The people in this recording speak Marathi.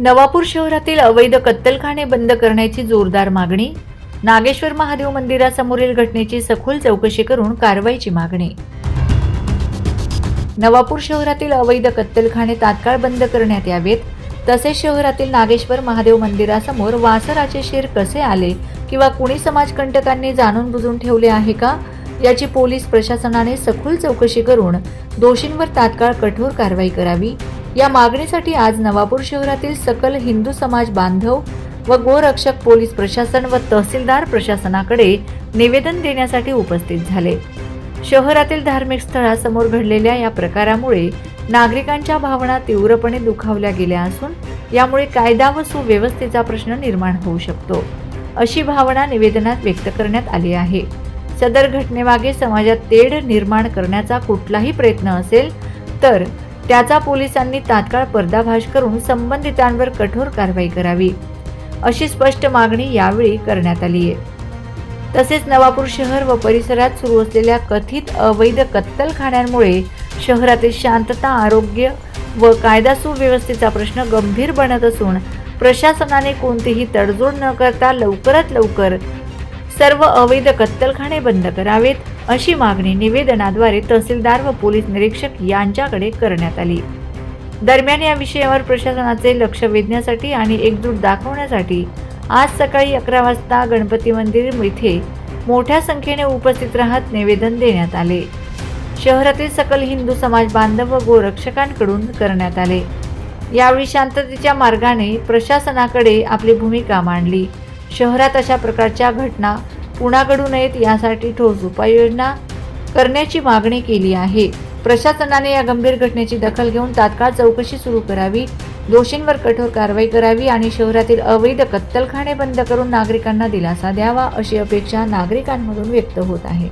नवापूर शहरातील अवैध कत्तलखाने बंद करण्याची जोरदार मागणी. नागेश्वर महादेव मंदिरासमोरील घटनेची सखोल चौकशी करून कारवाईची मागणी. नवापूर शहरातील अवैध कत्तलखाने तात्काळ बंद करण्यात यावेत. तसेच शहरातील नागेश्वर महादेव मंदिरासमोर वासराचे शिर कसे आले किंवा कुणी समाजकंटकांनी जाणून बुजून ठेवले आहे का, याची पोलीस प्रशासनाने सखोल चौकशी करून दोषींवर तात्काळ कठोर कारवाई करावी. या मागणीसाठी आज नवापूर शहरातील सकल हिंदू समाज बांधव व गोरक्षक पोलीस प्रशासन व तहसीलदार प्रशासनाकडे निवेदन देण्यासाठी उपस्थित झाले. शहरातील धार्मिक स्थळासमोर घडलेल्या या प्रकारामुळे नागरिकांच्या भावना तीव्रपणे दुखावल्या गेल्या असून यामुळे कायदा व सुव्यवस्थेचा प्रश्न निर्माण होऊ शकतो, अशी भावना निवेदनात व्यक्त करण्यात आली आहे. सदर घटनेमागे समाजात तेढ निर्माण करण्याचा कुठलाही प्रयत्न असेल तर त्याचा पोलिसांनी तात्काळ पर्दाफाश करून संबंधितांवर कठोर कारवाई करावी, अशी स्पष्ट मागणी यावेळी करण्यात आली आहे. तसेच नवापूर शहर व परिसरात सुरू असलेल्या कथित अवैध कत्तलखान्यांमुळे शहरातील शांतता, आरोग्य व कायदा सुव्यवस्थेचा प्रश्न गंभीर बनत असून प्रशासनाने कोणतीही तडजोड न करता लवकरात लवकर सर्व अवैध कत्तलखाने बंद करावेत, अशी मागणी निवेदनाद्वारे तहसीलदार व पोलीस निरीक्षक यांच्याकडे करण्यात आली. दरम्यान या विषयावर प्रशासनाचे लक्ष वेधण्यासाठी आणि एकजूट दाखवण्यासाठी आज सकाळी 11 वाजता गणपती मंदिर येथे मोठ्या संख्येने उपस्थित राहत निवेदन देण्यात आले. शहरातील सकल हिंदू समाज बांधव व गोरक्षकांकडून करण्यात आले. यावेळी शांततेच्या मार्गाने प्रशासनाकडे आपली भूमिका मांडली. शहरात अशा प्रकारच्या घटना पुन्हा घडू नयेत यासाठी ठोस उपाययोजना करण्याची मागणी केली आहे. प्रशासनाने या गंभीर घटनेची दखल घेऊन तात्काळ चौकशी सुरू करावी, दोषींवर कठोर कारवाई करावी आणि शहरातील अवैध कत्तलखाने बंद करून नागरिकांना दिलासा द्यावा, अशी अपेक्षा नागरिकांमधून व्यक्त होत आहे.